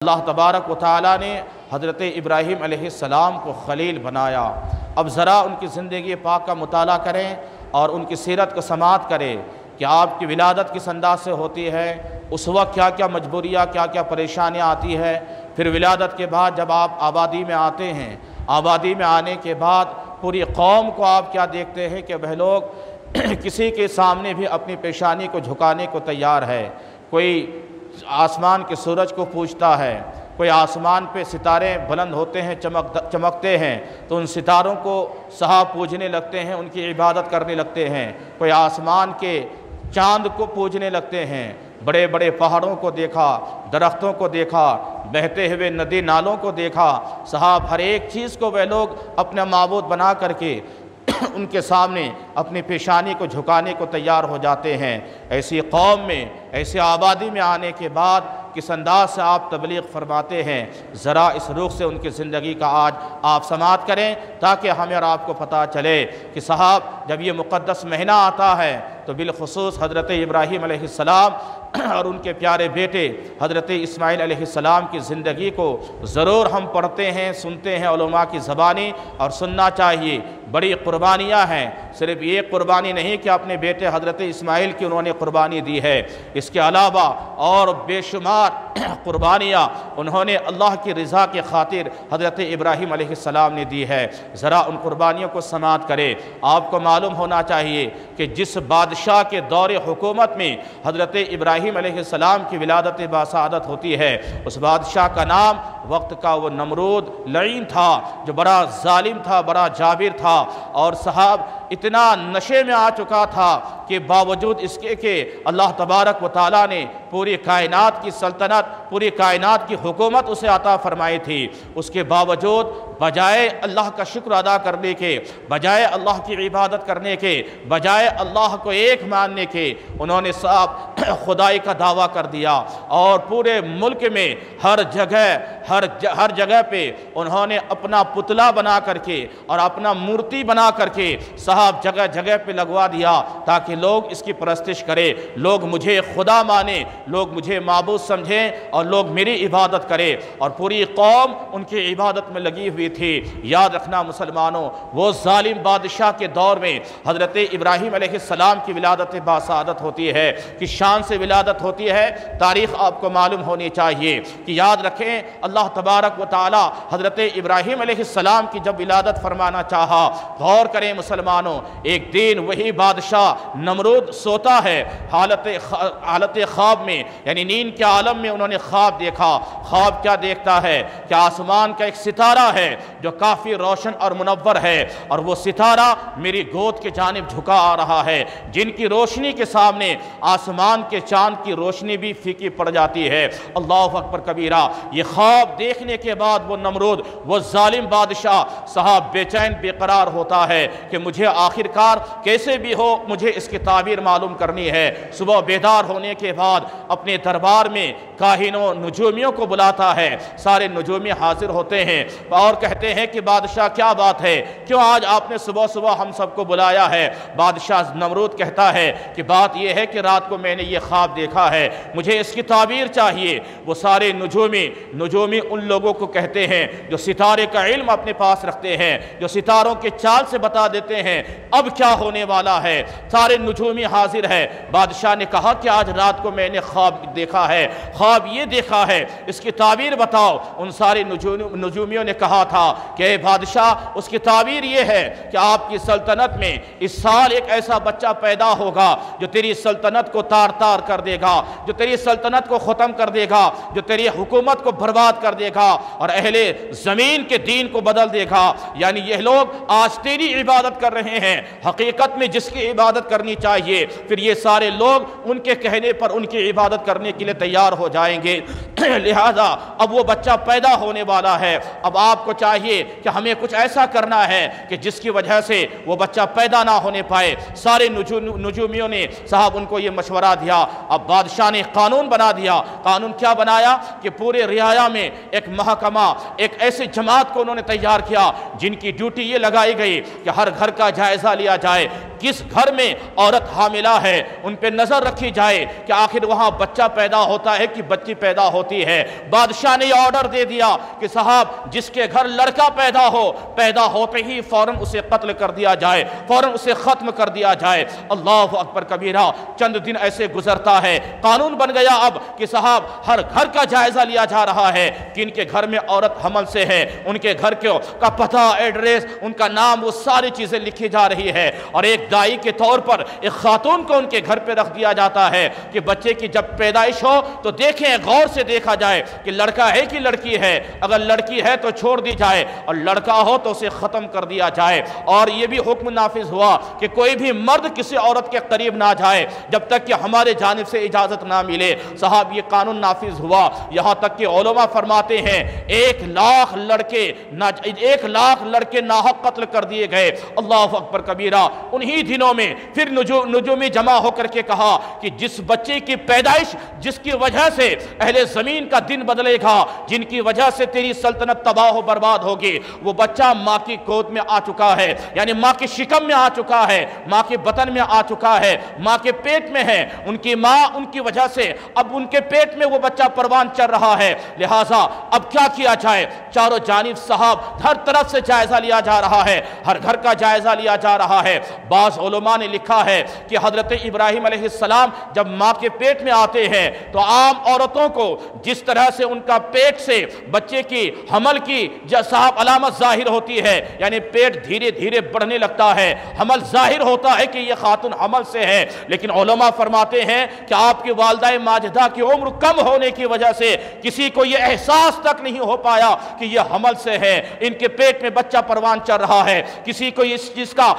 اللہ تبارک و تعالیٰ نے حضرت ابراہیم علیہ السلام کو خلیل بنایا۔ اب ذرا ان کی زندگی پاک کا مطالعہ کریں اور ان کی سیرت کو سماعت کریں کہ آپ کی ولادت کس انداز سے ہوتی ہے، اس وقت کیا کیا مجبوریاں، کیا کیا پریشانیاں آتی ہے۔ پھر ولادت کے بعد جب آپ آبادی میں آتے ہیں، آبادی میں آنے کے بعد پوری قوم کو آپ کیا دیکھتے ہیں کہ وہ لوگ کسی کے سامنے بھی اپنی پیشانی کو جھکانے کو تیار ہے۔ کوئی آسمان کے سورج کو پوجتا ہے، کوئی آسمان پہ ستارے بلند ہوتے ہیں، چمکتے ہیں تو ان ستاروں کو صحابہ پوجنے لگتے ہیں، ان کی عبادت کرنے لگتے ہیں۔ کوئی آسمان کے چاند کو پوجنے لگتے ہیں، بڑے بڑے پہاڑوں کو دیکھا، درختوں کو دیکھا، بہتے ہوئے ندی نالوں کو دیکھا۔ صحابہ ہر ایک چیز کو وہ لوگ اپنا معبود بنا کر کے ان کے سامنے اپنی پیشانی کو جھکانے کو تیار ہو جاتے ہیں۔ ایسی قوم میں، ایسی آبادی میں آنے کے بعد کس انداز سے آپ تبلیغ فرماتے ہیں، ذرا اس رخ سے ان کی زندگی کا آج آپ سماعت کریں تاکہ ہمیں اور آپ کو پتہ چلے کہ صاحب جب یہ مقدس مہینہ آتا ہے تو بالخصوص حضرت ابراہیم علیہ السلام اور ان کے پیارے بیٹے حضرت اسماعیل علیہ السلام کی زندگی کو ضرور ہم پڑھتے ہیں، سنتے ہیں علماء کی زبانی، اور سننا چاہیے۔ بڑی قربانیاں ہیں، صرف یہ قربانی نہیں کہ اپنے بیٹے حضرت اسماعیل کی انہوں نے قربانی دی ہے، اس کے علاوہ اور بے شمار قربانیاں انہوں نے اللہ کی رضا کے خاطر حضرت ابراہیم علیہ السلام نے دی ہے۔ ذرا ان قربانیوں کو سماعت کرے۔ آپ کو معلوم ہونا چاہیے کہ جس بادشاہ کے دور حکومت میں حضرت ابراہیم علیہ السلام کی ولادت باسعادت ہوتی ہے، اس بادشاہ کا نام وقت کا وہ نمرود لعین تھا، جو بڑا ظالم تھا، بڑا جابر تھا، اور صاحب اتنا نشے میں آ چکا تھا کہ باوجود اس کے کہ اللہ تبارک و تعالیٰ نے پوری کائنات کی سلطنت، پوری کائنات کی حکومت اسے عطا فرمائی تھی، اس کے باوجود بجائے اللہ کا شکر ادا کرنے کے، بجائے اللہ کی عبادت کرنے کے، بجائے اللہ کو ایک ماننے کے، انہوں نے صاحب خدائی کا دعویٰ کر دیا، اور پورے ملک میں ہر جگہ پہ انہوں نے اپنا پتلا بنا کر کے اور اپنا مورتی بنا کر کے صاحب جگہ جگہ پہ لگوا دیا تاکہ لوگ اس کی پرستش کرے، لوگ مجھے خدا مانے، لوگ مجھے معبود سمجھیں اور لوگ میری عبادت کرے، اور پوری قوم ان کی عبادت میں لگی ہوئی تھی۔ یاد رکھنا مسلمانوں، وہ ظالم بادشاہ کے دور میں حضرت ابراہیم علیہ السلام کی ولادت باسعادت ہوتی ہے، کس شان سے ولادت ہوتی ہے، تاریخ آپ کو معلوم ہونی چاہیے کہ یاد رکھیں اللہ تبارک و تعالی حضرت ابراہیم علیہ السلام کی جب ولادت فرمانا چاہا، غور کریں مسلمانوں، ایک دن وہی بادشاہ نمرود سوتا ہے، حالت خواب میں، یعنی نیند کے عالم میں انہوں نے خواب دیکھا۔ خواب کیا دیکھتا ہے کہ آسمان کا ایک ستارہ ہے جو کافی روشن اور منور ہے، اور وہ ستارہ میری گود کے جانب جھکا آ رہا ہے، جن کی روشنی کے سامنے آسمان کے چاند کی روشنی بھی پھیکی پڑ جاتی ہے۔ اللہ اکبر کبیرہ۔ یہ خواب دیکھنے کے بعد وہ نمرود، وہ ظالم بادشاہ صاحب بے چین بے قرار ہوتا ہے کہ مجھے آخرکار کیسے بھی ہو مجھے اس کی تعبیر معلوم کرنی ہے۔ صبح بیدار ہونے کے بعد اپنے دربار میں کاہنوں نجومیوں کو بلاتا ہے، سارے نجومی حاضر ہوتے ہیں اور کہتے ہیں کہ بادشاہ کیا بات ہے، کیوں آج آپ نے صبح صبح ہم سب کو بلایا ہے؟ بادشاہ نمرود کہتا ہے کہ بات یہ ہے کہ رات کو میں نے یہ خواب دیکھا ہے، مجھے اس کی تعبیر چاہیے۔ وہ سارے نجومی ان لوگوں کو کہتے ہیں جو ستارے کا علم اپنے پاس رکھتے ہیں، جو ستاروں کے چال سے بتا دیتے ہیں اب کیا ہونے والا ہے۔ سارے نجومی حاضر ہے۔ بادشاہ نے کہا کہ آج رات کو میں نے خواب دیکھا ہے، خواب یہ دیکھا ہے، اس کی تعبیر بتاؤ۔ ان سارے نجومیوں نے کہا تھا کہ اے بادشاہ، اس کی تعبیر یہ ہے کہ آپ کی سلطنت میں اس سال ایک ایسا بچہ پیدا ہوگا جو تیری سلطنت کو تار تار کر دے گا، جو تیری سلطنت کو ختم کر دے گا، جو تیری حکومت کو برباد کر دے گا اور اہل زمین کے دین کو بدل دے گا۔ یعنی یہ لوگ آج تیری عبادت کر رہے ہیں، حقیقت میں جس کی عبادت کرنی چاہیے، پھر یہ سارے لوگ ان کے کہنے پر ان کی عبادت کرنے کے لیے تیار ہو جائیں گے۔ لہذا اب وہ بچہ پیدا ہونے والا ہے، اب آپ کو چاہیے کہ ہمیں کچھ ایسا کرنا ہے کہ جس کی وجہ سے وہ بچہ پیدا نہ ہونے پائے۔ سارے نجومیوں نے صاحب ان کو یہ مشورہ دیا۔ اب بادشاہ نے قانون بنا دیا۔ قانون کیا بنایا کہ پورے رعایا میں ایک محکمہ، ایک ایسے جماعت کو انہوں نے تیار کیا جن کی ڈیوٹی یہ لگائی گئی کہ ہر گھر کا جائزہ لیا جائے، کس گھر میں عورت حاملہ ہے ان پہ نظر رکھی جائے کہ آخر وہاں بچہ پیدا ہوتا ہے کہ بچی پیدا ہوتی ہے۔ بادشاہ نے یہ آرڈر دے دیا کہ صاحب جس کے گھر لڑکا پیدا ہوتے ہی فوراً اسے قتل کر دیا جائے، فوراً اسے ختم کر دیا جائے۔ اللہ اکبر کبیرہ۔ چند دن ایسے گزرتا ہے، قانون بن گیا اب کہ صاحب ہر گھر کا جائزہ لیا جا رہا ہے کہ ان کے گھر میں عورت حمل سے ہے، ان کے گھر کا پتہ، ایڈریس، ان کا نام، وہ ساری چیزیں لکھی جا رہی ہے، اور ایک دائی کے طور پر ایک خاتون کو ان کے گھر پہ رکھ دیا جاتا ہے کہ بچے کی جب پیدائش ہو تو دیکھیں، غور سے دیکھا جائے کہ لڑکا ہے کہ لڑکی ہے، اگر لڑکی ہے تو چھوڑ دی جائے اور لڑکا ہو تو اسے ختم کر دیا جائے۔ اور یہ بھی حکم نافذ ہوا کہ کوئی بھی مرد کسی عورت کے قریب نہ جائے جب تک کہ ہمارے جانب سے اجازت نہ ملے۔ صاحب یہ قانون نافذ ہوا، یہاں تک کہ علماء فرماتے ہیں 1,00,000 لڑکے ناحق قتل کر دیے گئے۔ اللہ اکبر کبیرہ۔ انہی دنوں میں پھر نجومی جمع ہو کر کے کہا کہ جس بچے کی پیدائش جس کی وجہ سے اہل زمین کا دن بدلے گا، جن کی وجہ سے تیری سلطنت تباہ و برباد ہوگی، وہ بچہ ماں کی گود میں آ چکا ہے، یعنی ماں کی شکم میں آ چکا ہے، ماں کے بطن میں آ چکا ہے، ماں کے پیٹ میں ہے، ان کی ماں ان کی وجہ سے اب ان کے پیٹ میں وہ بچہ پروان چڑھ رہا ہے، لہٰذا اب کیا کیا جائے؟ چاروں جانب صاحب ہر طرف سے جائزہ لیا جا رہا ہے، ہر گھر کا جائزہ لیا جا رہا ہے۔ بعض علماء نے لکھا ہے کہ حضرت ابراہیم علیہ السلام جب ماں کے پیٹ میں آتے ہیں تو عام عورتوں کو جس طرح سے ان کا پیٹ سے بچے کی حمل کی صاحب علامت ظاہر ہوتی ہے، یعنی پیٹ دھیرے دھیرے بڑھنے لگتا ہے، حمل ظاہر ہوتا ہے کہ یہ خاتون حمل سے ہے، لیکن علماء فرماتے ہیں کہ آپ کی والدہ ماجدہ کی عمر کم ہونے کی وجہ سے کسی کو یہ احساس تک نہیں ہو پایا کہ یہ حمل سے ہے، ان کے پیٹ میں بچہ پروان چڑھ رہا ہے، کسی کو اس چیز کا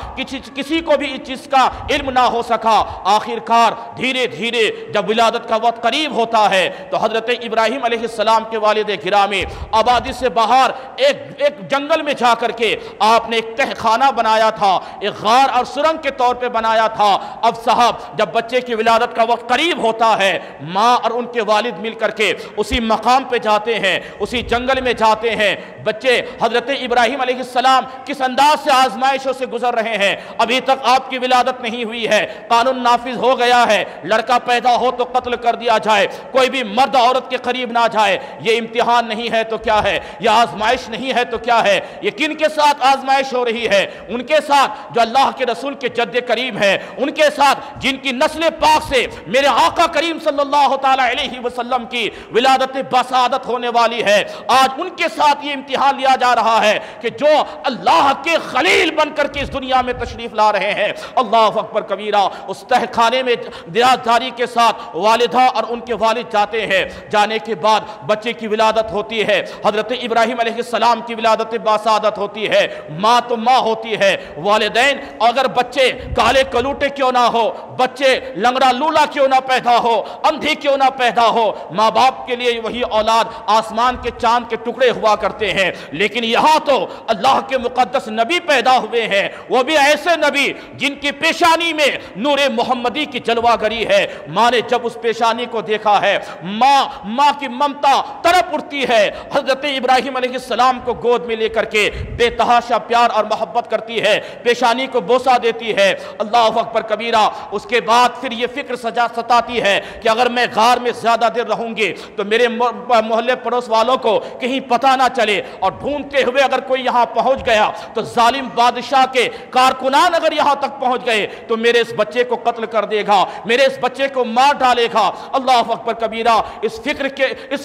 کسی کو بھی اس چیز کا علم نہ ہو سکا۔ آخر کار دھیرے دھیرے جب ولادت کا وقت قریب ہوتا ہے تو حضرت ابراہیم علیہ السلام کے والد گرامی آبادی سے باہر ایک جنگل میں جا کر کے آپ نے ایک تہ خانہ بنایا تھا، ایک غار اور سرنگ کے طور پہ بنایا تھا۔ اب صاحب جب بچے کی ولادت کا وقت قریب ہوتا ہے، ماں اور ان کے والد مل کر کے اسی مقام پہ جاتے ہیں، اسی جنگل میں جاتے ہیں۔ بچے حضرت ابراہیم علیہ السلام کس انداز سے آزمائشوں سے گزر رہے ہیں، ابھی تک آپ کی ولادت نہیں ہوئی ہے، قانون نافذ ہو گیا ہے، لڑکا پیدا ہو تو قتل کر دیا جائے، کوئی بھی مرد عورت کے قریب نہ جائے۔ یہ امتحان نہیں ہے تو کیا ہے، یہ آزمائش نہیں ہے تو کیا ہے؟ یہ کن کے ساتھ آزمائش ہو رہی ہے؟ ان کے ساتھ جو اللہ کے رسول کے جد کریم ہے، ان کے ساتھ جن کی نسل پاک سے میرے آقا کریم صلی اللہ تعالی علیہ وسلم کی ولادت بسعادت ہونے والی ہے۔ آج ان کے ساتھ یہ امتحان لیا جا رہا ہے کہ جو اللہ کے خلیل بن کر کے اس دنیا میں تشریف لا رہے ہیں۔ اللہ اکبر کبیرہ۔ اس تہ خانے میں دیاداری کے ساتھ والدہ اور ان کے والد جاتے ہیں، جانے کے بعد بچے کی ولادت ہوتی ہے، حضرت ابراہیم علیہ السلام کی ولادت باسعادت ہوتی ہے۔ ماں تو ماں ہوتی ہے، والدین اگر بچے کالے کلوٹے کیوں نہ ہو، بچے لنگڑا لولا کیوں نہ پیدا ہو، اندھی کیوں نہ پیدا ہو، ماں باپ کے لیے وہی اولاد آسمان کے چاند کے ٹکڑے ہوا کرتے ہیں۔ لیکن یہاں تو اللہ کے مقدس نبی پیدا ہوئے ہیں، وہ بھی ایسے نبی جن کی پیشانی میں نور محمدی کی جلوہ گری ہے۔ ماں نے جب اس پیشانی کو دیکھا ہے، ماں کی ممتا تڑپ اٹھتی ہے، حضرت ابراہیم علیہ السلام کو گود میں لے کر کے بے تحاشا پیار اور محبت کرتی ہے، پیشانی کو بوسہ دیتی ہے۔ اللہ اکبر کبیرہ۔ اس کے بعد پھر یہ فکر ستاتی ہے کہ اگر میں غار میں زیادہ دیر رہوں گی تو میرے محلے پڑوس والوں کو کہیں پتہ نہ چلے، اور ڈھونڈتے ہوئے اگر کوئی یہاں پہنچ گیا تو ظالم بادشاہ کے کارکنان اگر یہاں تک پہنچ گئے تو میرے اس بچے کو قتل کر دے گا، میرے اس بچے کو مار ڈالے گا۔ اللہ اکبر کبیرہ۔ اس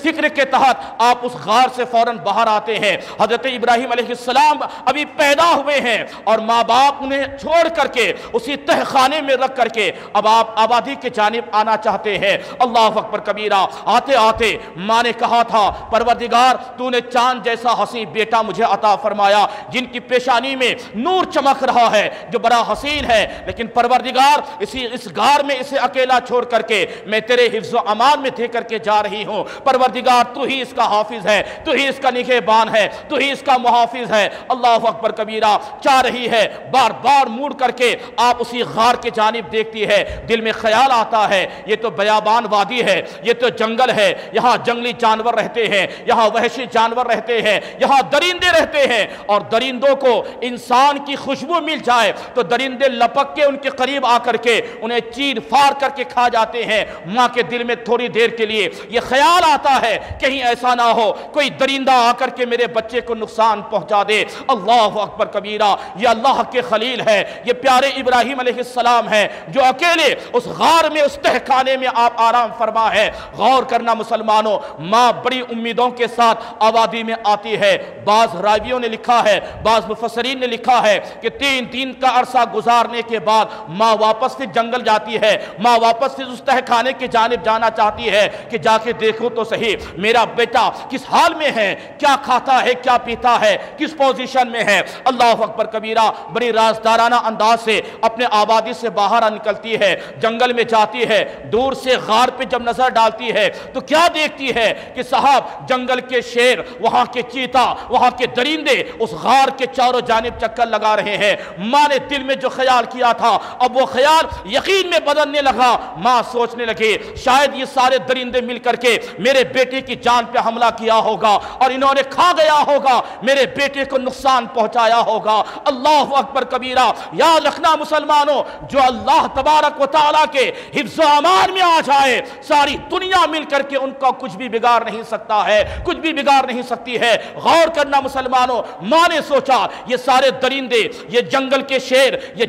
فکر کے تحت آپ اس غار سے فوراً باہر آتے ہیں۔ حضرت ابراہیم علیہ السلام ابھی پیدا ہوئے ہیں اور ماں باپ انہیں چھوڑ کر کے اسی تہ خانے میں رکھ کر کے اب آپ آبادی کے جانب آنا چاہتے ہیں۔ اللہ اکبر کبیرہ۔ آتے آتے ماں نے کہا تھا، پروردگار تو نے چاند جیسا حسین بیٹا مجھے عطا فرمایا، جن کی پیشانی میں نور چمک رہا ہے، جو بڑا حسین ہے، لیکن پروردگار اس غار میں اسے اکیلا چھوڑ کر کے میں تیرے حفظ و امان میں دے کر کے جا رہی ہوں۔ پروردگار تو ہی اس کا حافظ ہے، تو ہی اس کا نگہبان ہے، تو ہی اس کا محافظ ہے۔ اللہ اکبر کبیرہ۔ چاہ رہی ہے، بار بار موڑ کر کے آپ اسی غار کے جانب دیکھتی ہے، دل میں خیال آتا ہے یہ تو بیابان وادی ہے، یہ تو جنگل ہے، یہاں جنگلی جانور رہتے ہیں، یہاں وحشی جانور رہتے ہیں، یہاں درندے رہتے ہیں، اور درندوں کو انسان کی خوشبو مل جائے تو درندے درندے لپک کے ان کے قریب آ کر کے انہیں چیر فار کر کے کھا جاتے ہیں، ماں کے دل میں تھوڑی دیر کے لیے یہ خیال آتا ہے کہیں ایسا نہ ہو کوئی درندہ آ کر کے میرے بچے کو نقصان پہنچا دے۔ اللہ اکبر کبیرہ، یہ اللہ کے خلیل ہے، یہ پیارے ابراہیم علیہ السلام ہے جو اکیلے اس غار میں، اس تہخانے میں آپ آرام فرما ہے۔ غور کرنا مسلمانوں، ماں بڑی امیدوں کے ساتھ آبادی میں آتی ہے۔ بعض راویوں نے لکھا ہے، بعض مفسرین نے لکھا ہے کہ 3 دن کا عرصہ گزارنے کے بعد ماں واپس سے جنگل جاتی ہے، ماں واپس سے اس تہخانے کی جانب جانا چاہتی ہے کہ جا کے دیکھو تو صحیح میرا بیٹا کس حال میں ہے، کیا کھاتا ہے، کیا پیتا ہے، کس پوزیشن میں ہے۔ اللہ اکبر کبیرہ، بڑی رازدارانہ انداز سے اپنے آبادی سے باہر نکلتی ہے، جنگل میں جاتی ہے، دور سے غار پہ جب نظر ڈالتی ہے تو کیا دیکھتی ہے کہ صاحب جنگل کے شیر، وہاں کے چیتا، وہاں کے درندے اس غار کے چاروں جانب چکر لگا رہے ہیں۔ ماں نے دل میں جو خیال کیا تھا اب وہ خیال یقین میں بدلنے لگا۔ ماں سوچنے لگی شاید یہ سارے درندے مل کر کے میرے بیٹے کی جان پہ حملہ کیا ہوگا اور انہوں نے کھا گیا ہوگا، میرے بیٹے کو نقصان پہنچایا ہوگا۔ اللہ اکبر کبیرہ، یاد رکھنا مسلمانوں، جو اللہ تبارک و تعالیٰ کے حفظ و امان میں آ جائے ساری دنیا مل کر کے ان کا کچھ بھی بگاڑ نہیں سکتا ہے، کچھ بھی بگاڑ نہیں سکتی ہے۔ غور کرنا مسلمانوں، ماں نے سوچا یہ سارے درندے، یہ جنگل کے شیر، یہ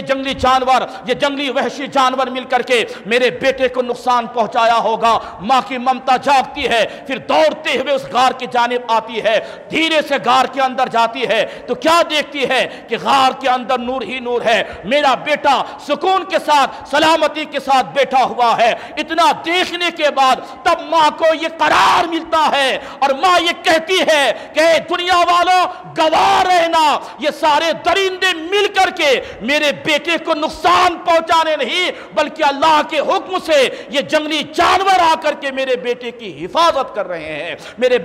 جنگلی جانور، یہ جنگلی وحشی جانور مل کر کے میرے بیٹے کو نقصان پہنچایا ہوگا۔ ماں کی ممتا جاگتی ہے، پھر دوڑتے ہوئے اس غار کی جانب آتی ہے، دھیرے سے غار کے اندر جاتی ہے تو کیا دیکھتی ہے کہ غار کے اندر نور ہی نور ہے، میرا بیٹا سکون کے ساتھ، سلامتی کے ساتھ بیٹھا ہوا ہے۔ اتنا دیکھنے کے بعد تب ماں کو یہ قرار ملتا ہے اور ماں یہ کہتی ہے کہ دنیا والوں گواہ رہنا، یہ سارے درندے مل کر کے میرے بیٹے کو نقصان پہنچانے نہیں بلکہ اللہ کے حکم سے یہ جنگلی جانور آ کر کے میرے بیٹے کی حفاظت کر رہے ہیں، میرے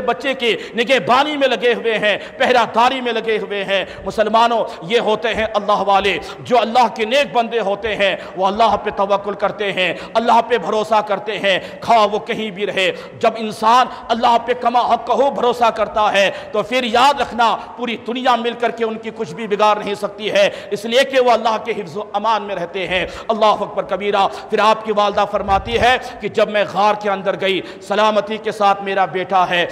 بچے کی نگہبانی میں لگے ہوئے ہیں، پہرہ داری میں لگے ہوئے ہیں۔ مسلمانوں، یہ ہوتے ہیں اللہ والے، جو اللہ کے نیک بندے ہوتے ہیں، وہ اللہ پہ توکل کرتے ہیں، اللہ پہ بھروسہ کرتے ہیں، خواہ وہ کہیں بھی رہے۔ جب انسان اللہ پہ کما حق ہو بھروسہ کرتا ہے تو پھر یاد رکھنا پوری دنیا مل کر کے ان کی کچھ بھی بگاڑ نہیں سکتی ہے، اس لیے کہ وہ اللہ کے حفظ و امان میں رہتے ہیں۔ اللہ اکبر کبیرہ۔ پھر آپ کی والدہ فرماتی ہے کہ جب میں غار کے اندر گئی، سلامتی کے ساتھ میرا بیٹا ہے،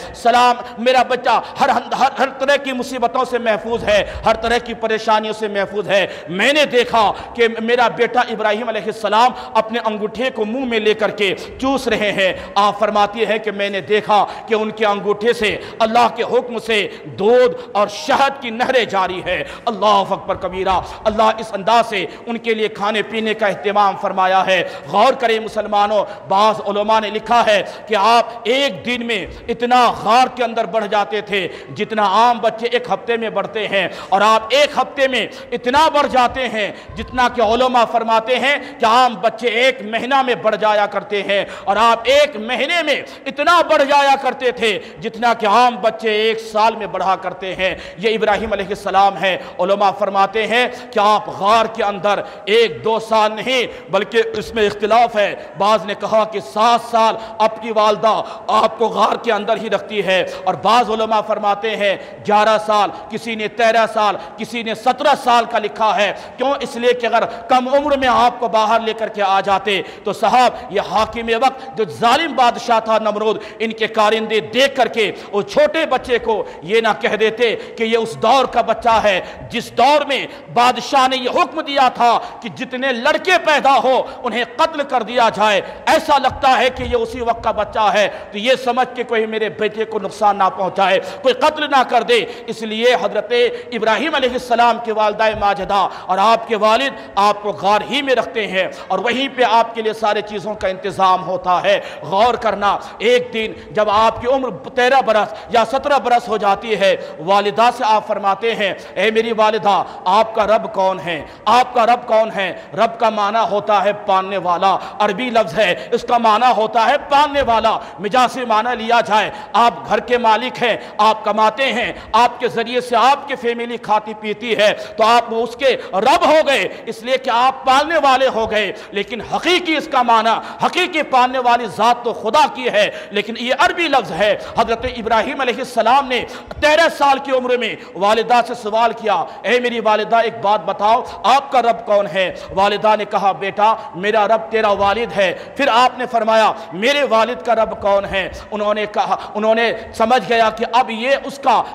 میرا بچہ ہر طرح کی مصیبتوں سے محفوظ ہے، ہر طرح کی پریشانیوں سے محفوظ ہے۔ میں نے دیکھا کہ میرا بیٹا ابراہیم علیہ السلام اپنے انگوٹھے کو منہ میں لے کر کے چوس رہے ہیں۔ آپ فرماتی ہے کہ میں نے دیکھا کہ ان کے انگوٹھے سے اللہ کے حکم سے دودھ اور شہد کی نہریں جاری ہے۔ اللہ اکبر کبیرہ۔ اللہ اس انداز سے ان کے لیے کھانے پینے کا اہتمام فرمایا ہے۔ غور کریں مسلمانوں، بعض علماء نے لکھا ہے کہ آپ ایک دن میں اتنا غار کے اندر بڑھ جاتے تھے جتنا عام بچے ایک ہفتے میں بڑھتے ہیں، اور آپ ایک ہفتے میں اتنا بڑھ جاتے ہیں جتنا کہ علماء فرماتے ہیں کہ عام بچے ایک مہینہ میں بڑھ جایا کرتے ہیں، اور آپ ایک مہینے میں اتنا بڑھ جایا کرتے تھے جتنا کہ عام بچے ایک سال میں بڑھا کرتے ہیں۔ یہ ابراہیم علیہ السلام ہے۔ علماء فرماتے ہیں کہ آپ غار کے اندر 1-2 سال نہیں بلکہ اس میں اختلاف ہے، بعض نے کہا کہ 7 سال آپ کی والدہ آپ کو غار کے اندر ہی رکھتی ہے، اور بعض علماء فرماتے ہیں 11 سال، کسی نے 13 سال، کسی نے 17 سال کا لکھا ہے۔ کیوں؟ اس لیے کہ اگر کم عمر میں آپ کو باہر لے کر کے آ جاتے تو صاحب یہ حاکم وقت جو ظالم بادشاہ تھا نمرود، ان کے کارندے دیکھ کر کے وہ چھوٹے بچے کو یہ نہ کہہ دیتے کہ یہ اس دور کا بچہ ہے جس دور میں بادشاہ نے یہ حکم دیا تھا کہ جتنے لڑکے پیدا ہو انہیں قتل کر دیا جائے، ایسا لگتا ہے کہ یہ اسی وقت کا بچہ ہے، تو یہ سمجھ کے کوئی میرے بیٹے کو نقصان نہ پہنچائے، کوئی قتل نہ کر دے۔ اس لیے حضرت ابراہیم علیہ السلام کی والدہ ماجدہ اور آپ کے والد آپ کو غار ہی میں رکھتے ہیں، اور وہیں پہ آپ کے لیے سارے چیزوں کا انتظام ہوتا ہے۔ غور کرنا، ایک دن جب آپ کی عمر 13 برس یا 17 برس ہو جاتی ہے، والدہ سے آپ فرماتے ہیں اے میری والدہ، آپ کا رب کون ہے؟ آپ کا رب کون ہے؟ رب کا معنی ہوتا ہے پالنے والا، عربی لفظ ہے، اس کا معنی ہوتا ہے پالنے والا۔ مجازی معنی لیا جائے آپ گھر کے مالک ہیں، آپ کماتے ہیں، آپ کے ذریعے سے آپ کی فیملی کھاتی پیتی ہے، تو آپ اس کے رب ہو گئے، اس لیے کہ آپ پالنے والے ہو گئے۔ لیکن حقیقی اس کا معنی، حقیقی پالنے والی ذات تو خدا کی ہے، لیکن یہ عربی لفظ ہے۔ حضرت ابراہیم علیہ السلام نے 13 سال کی عمر میں والدہ سے سوال کیا اے میری میری والدہ ایک بات بتاؤ آپ کا رب کون ہے؟ والدہ نے کہا بیٹا میرا رب تیرا والد ہے۔ پھر آپ نے فرمایا میرے والد کا رب کون ہے؟ انہوں نے سمجھ گیا کہ اب یہ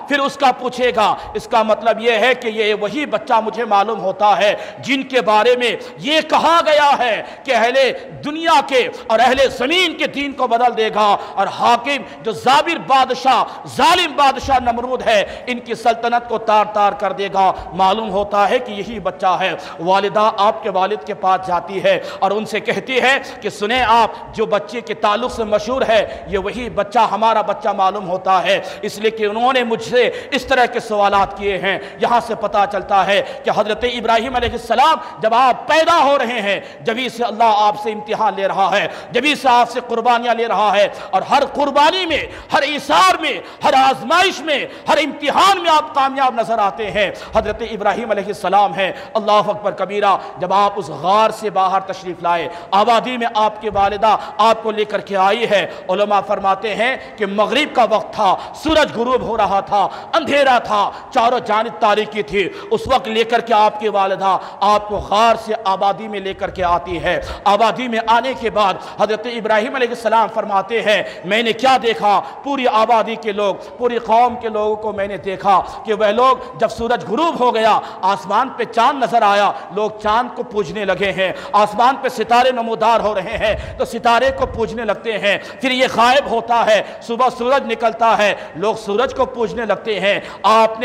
پھر اس کا پوچھے گا۔ اس کا مطلب یہ ہے کہ یہ وہی بچہ مجھے معلوم ہوتا ہے جن کے بارے میں یہ کہا گیا ہے کہ اہل دنیا کے اور اہل زمین کے دین کو بدل دے گا، اور حاکم جو جابر بادشاہ ظالم بادشاہ نمرود ہے ان کی سلطنت کو تار تار کر دے گا۔ معلوم ہوتا ہے کہ یہی بچہ ہے۔ والدہ آپ کے والد کے پاس جاتی ہے اور ان سے کہتی ہے کہ سنیں آپ، جو بچے کے تعلق سے مشہور ہے یہ وہی بچہ ہمارا بچہ معلوم ہوتا ہے، اس لیے کہ انہوں نے مجھ سے اس طرح کے سوالات کیے ہیں۔ یہاں سے پتہ چلتا ہے کہ حضرت ابراہیم علیہ السلام جب آپ پیدا ہو رہے ہیں جبھی سے اللہ آپ سے امتحان لے رہا ہے، جبھی سے آپ سے قربانیاں لے رہا ہے، اور ہر قربانی میں، ہر ایثار میں، ہر آزمائش میں، ہر امتحان میں آپ کامیاب نظر آتے ہیں۔ حضرت ابراہیم علیہ السلام ہے۔ اللہ اکبر کبیرہ، جب آپ اس غار سے باہر تشریف لائے، آبادی میں آپ کی والدہ آپ کو لے کر کے آئی ہے، علماء فرماتے ہیں کہ مغرب کا وقت تھا، سورج غروب ہو رہا تھا، اندھیرا تھا، چاروں جانب تاریکی تھی، اس وقت لے کر کے آپ کی والدہ آپ کو غار سے آبادی میں لے کر کے آتی ہے۔ آبادی میں آنے کے بعد حضرت ابراہیم علیہ السلام فرماتے ہیں میں نے کیا دیکھا؟ پوری آبادی کے لوگ، پوری قوم کے لوگوں کو میں نے دیکھا کہ وہ لوگ جب سورج غروب ہو گیا، آسمان پہ چاند نظر آیا، لوگ چاند کو پوجنے لگے ہیں، آسمان پہ ستارے نمودار ہو رہے ہیں تو ستارے کو پوجنے لگتے ہیں، پھر یہ غائب ہوتا ہے، صبح سورج نکلتا ہے، لوگ سورج کو پوجنے لگتے ہیں۔ آپ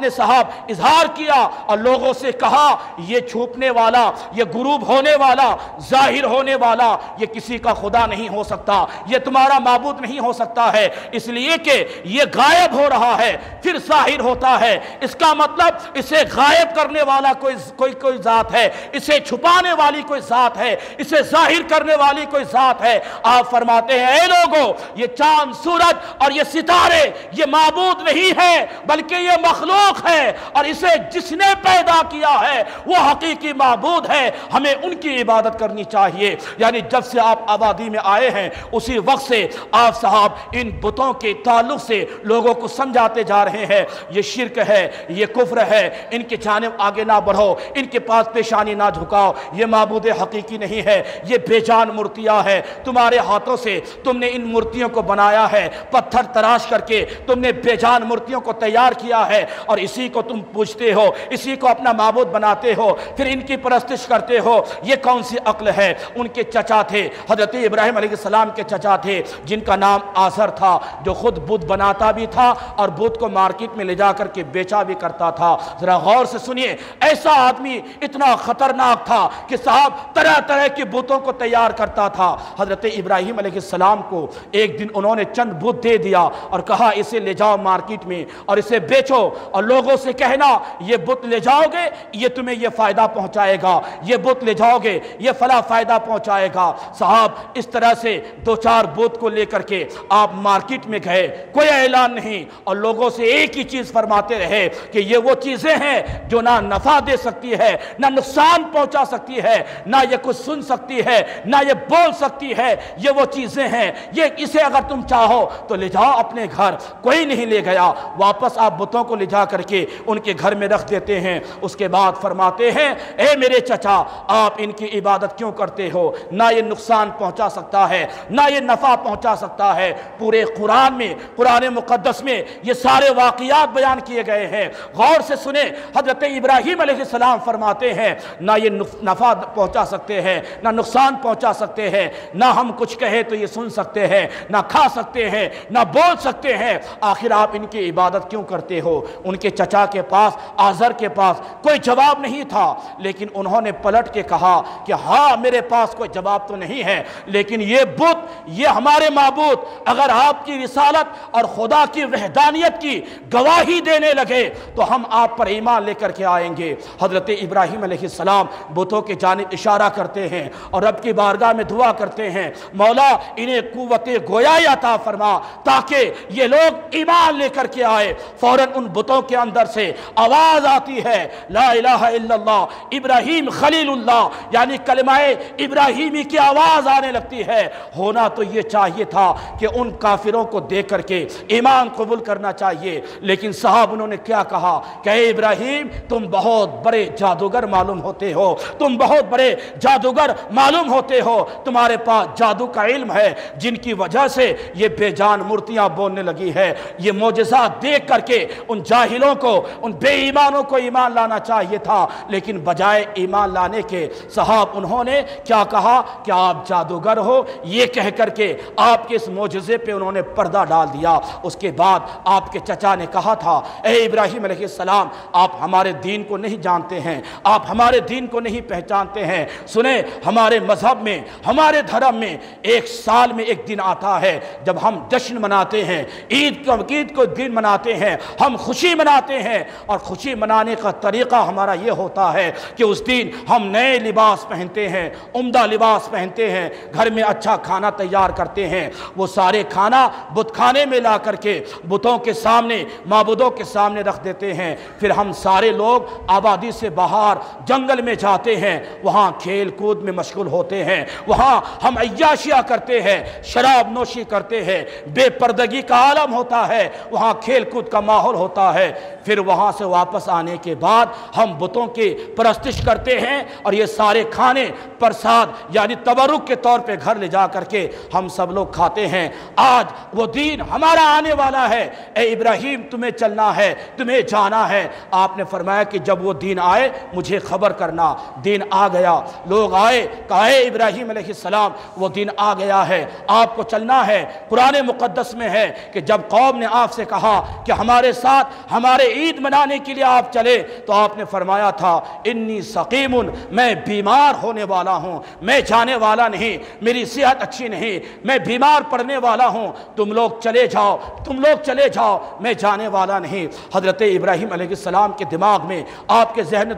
نے صاحب اظہار کیا اور لوگوں سے کہا یہ چھپنے والا، یہ غروب ہونے والا، ظاہر ہونے والا، یہ کسی کا خدا نہیں ہو سکتا، یہ تمہارا معبود نہیں ہو سکتا ہے، اس لیے کہ یہ غائب ہو رہا ہے پھر ظاہر ہوتا ہے، اس کا مطلب اسے غائب کرنے والا کوئی ذات ہے، اسے چھپانے والی کوئی ذات ہے، اسے ظاہر کرنے والی کوئی ذات ہے۔ آپ فرماتے ہیں اے لوگو، یہ چاند، سورج اور یہ ستارے یہ معبود نہیں ہے بلکہ یہ مخلوق ہے، اور اسے جس نے پیدا کیا ہے وہ حقیقی معبود ہے، ہمیں ان کی عبادت کرنی چاہیے۔ یعنی جب سے آپ آبادی میں آئے ہیں اسی وقت سے آپ صاحب ان بتوں کے تعلق سے لوگوں کو سمجھاتے جا رہے ہیں یہ شرک ہے، یہ کفر ہے، ان کے جانب آگے نہ بڑھو، ان کے پاس پیشانی نہ جھکاؤ، یہ معبود حقیقی نہیں ہے، یہ بے جان مورتیاں ہے، تمہارے ہاتھوں سے تم نے ان مورتیوں کو بنایا ہے، پتھر تراش کر کے تم نے بے جان مورتیوں کو تیار کیا ہے اور اسی کو تم پوجتے ہو، اسی کو اپنا معبود بناتے ہو، پھر ان کی پرستش کرتے ہو، یہ کون سی عقل ہے؟ ان کے چچا تھے، حضرت ابراہیم علیہ السلام کے چچا تھے جن کا نام آزر تھا، جو خود بت بناتا بھی تھا اور بت کو مارکیٹ میں لے جا کر کے بیچا بھی کرتا تھا۔ ذرا غور سے سنیے، ایسا آدمی اتنا خطرناک تھا کہ صاحب طرح طرح کے بتوں کو تیار کرتا تھا۔ حضرت ابراہیم علیہ السلام کو ایک دن انہوں نے چند بت دے دیا اور کہا اسے لے جاؤ مارکیٹ میں اور اسے بیچو اور لوگوں سے کہنا یہ بت لے جاؤ گے یہ تمہیں یہ فائدہ پہنچائے گا، یہ بت لے جاؤ گے یہ فلاں فائدہ پہنچائے گا۔ صاحب اس طرح سے دو چار بت کو لے کر کے آپ مارکیٹ میں گئے، کوئی اعلان نہیں، اور لوگوں سے ایک ہی چیز فرماتے رہے کہ یہ وہ چیزیں ہیں جو نہ نفع دے سکتی ہے، نہ نقصان پہنچا سکتی ہے، نہ یہ کچھ سن سکتی ہے، نہ یہ بول سکتی ہے، یہ وہ چیزیں ہیں، یہ اسے اگر تم چاہو تو لے جاؤ اپنے گھر۔ کوئی نہیں لے گیا، واپس آپ بتوں کو لے جا کر کے ان کے گھر میں رکھ دیتے ہیں۔ اس کے بعد فرماتے ہیں اے میرے چچا آپ ان کی عبادت کیوں کرتے ہو؟ نہ یہ نقصان پہنچا سکتا ہے نہ یہ نفع پہنچا سکتا ہے۔ پورے قرآن میں، قرآن مقدس میں یہ سارے واقعات بیان کیے گئے ہیں، غور سے سنیں۔ حضرت ابراہیم علیہ السلام فرماتے ہیں نہ یہ نفع پہنچا سکتے ہیں نہ نقصان پہنچا سکتے ہیں، نہ ہم کچھ کہیں تو یہ سن سکتے ہیں، نہ کھا سکتے ہیں، نہ بول سکتے ہیں، آخر آپ ان کی عبادت کیوں کرتے ہو؟ ان کے چچا کے پاس، آزر کے پاس کوئی جواب نہیں تھا، لیکن انہوں نے پلٹ کے کہا کہ ہاں میرے پاس کوئی جواب تو نہیں ہے، لیکن یہ بت، یہ ہمارے معبود اگر آپ کی رسالت اور خدا کی وحدانیت کی گواہی دینے لگے تو ہم آپ پر ایمان لے کر کے آئیں گے۔ حضرت ابراہیم علیہ السلام بتوں کے جانب اشارہ کرتے ہیں اور رب کی بارگاہ میں دعا کرتے ہیں مولا انہیں قوت گویائی عطا فرما تاکہ یہ لوگ ایمان لے کر کے آئے۔ فوراً ان بتوں کے اندر سے آواز آتی ہے لا الہ الا اللہ ابراہیم خلیل اللہ، یعنی کلمہ ابراہیمی کی آواز آنے لگتی ہے۔ ہونا تو یہ چاہیے تھا کہ ان کافروں کو دیکھ کر کے ایمان قبول کرنا چاہیے، لیکن صاحب انہوں نے کیا کہا؟ کہ اے ابراہیم تم بہت بڑے جادوگر معلوم ہوتے ہو، تم بہت بڑے جادوگر معلوم ہوتے ہو، تمہارے پاس جادو کا علم ہے جن کی وجہ سے یہ بے جان مورتیاں بولنے لگی ہے۔ یہ معجزات دیکھ کر کے ان جاہلوں کو، ان بے ایمانوں کو ایمان لانا چاہیے تھا، لیکن بجائے ایمان لانے کے صاحب انہوں نے کیا کہا کہ آپ جادوگر ہو، یہ کہہ کر کے آپ کے اس معجزے پہ انہوں نے پردہ ڈال دیا۔ اس کے بعد آپ کے چچا نے کہا تھا اے ابراہیم علیہ السلام آپ ہمارے دین کو نہیں جانتے ہیں، آپ ہمارے دین کو نہیں پہچانتے ہیں۔ سنیں ہمارے مذہب میں، ہمارے دھرم میں ایک سال میں ایک دن آتا ہے جب ہم جشن مناتے ہیں، عید کو دن مناتے ہیں، ہم خوشی مناتے ہیں، اور خوشی منانے کا طریقہ ہمارا یہ ہوتا ہے کہ اس دن ہم نئے لباس پہنتے ہیں، عمدہ لباس پہنتے ہیں، گھر میں اچھا کھانا تیار کرتے ہیں، وہ سارے کھانا بت خانے میں لا کر کے بتوں کے سامنے، معبودوں کے سامنے رکھ دیتے ہیں۔ پھر ہم سارے لوگ آبادی سے باہر جنگل میں جاتے ہیں، وہاں کھیل کود میں مشغول ہوتے ہیں، وہاں ہم عیاشیاں کرتے ہیں، شراب نوشی کرتے ہیں، بے پردگی کا عالم ہوتا ہے، وہاں کھیل کود کا ماحول ہوتا ہے۔ پھر وہاں سے واپس آنے کے بعد ہم بتوں کی پرستش کرتے ہیں، اور یہ سارے کھانے پرساد یعنی تبرک کے طور پہ گھر لے جا کر کے ہم سب لوگ کھاتے ہیں۔ آج وہ دین ہمارا آنے والا ہے، اے ابراہیم تمہیں چلنا ہے، تمہیں جانا ہے۔ آپ نے فرمایا کہ جب وہ دین آئے مجھے خبر کرنا۔ دین آ گیا، لوگ آئے، کہا اے ابراہیم علیہ السلام وہ دین آ گیا ہے، آپ کو چلنا ہے۔ قرآن مقدس میں ہے کہ جب قوم نے آپ سے کہا کہ ہمارے ساتھ ہمارے عید منانے کے لیے آپ چلے، تو آپ نے فرمایا تھا انی سقیم، میں بیمار ہونے والا ہوں، میں جانے والا نہیں، میری صحت اچھی نہیں، میں بیمار پڑنے والا ہوں، تم لوگ چلے جاؤ، تم لوگ چلے جاؤ، میں جانے والا نہیں۔ حضرت ابراہیم علیہ السلام کے دماغ میں، آپ کے ذہن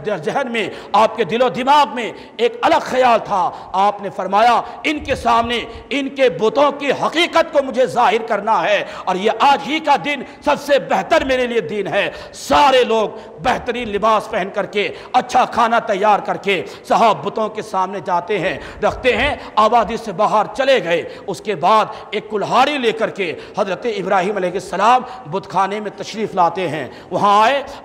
میں، آپ کے دل و دماغ میں ایک الگ خیال تھا۔ آپ نے فرمایا ان کے سامنے ان کے بتوں کی حقیقت کو مجھے ظاہر کرنا ہے، اور یہ آج ہی کا دن سب سے بہتر میرے لیے دن ہے۔ سارے لوگ بہترین لباس پہن کر کے، اچھا کھانا تیار کر کے صاحب بتوں کے سامنے جاتے ہیں، رکھتے ہیں، آبادی سے باہر چلے گئے۔ اس کے بعد ایک کلہاڑی لے کر کے حضرت ابراہیم علیہ السلام بت خانے میں تشریف لاتے ہیں۔ وہاں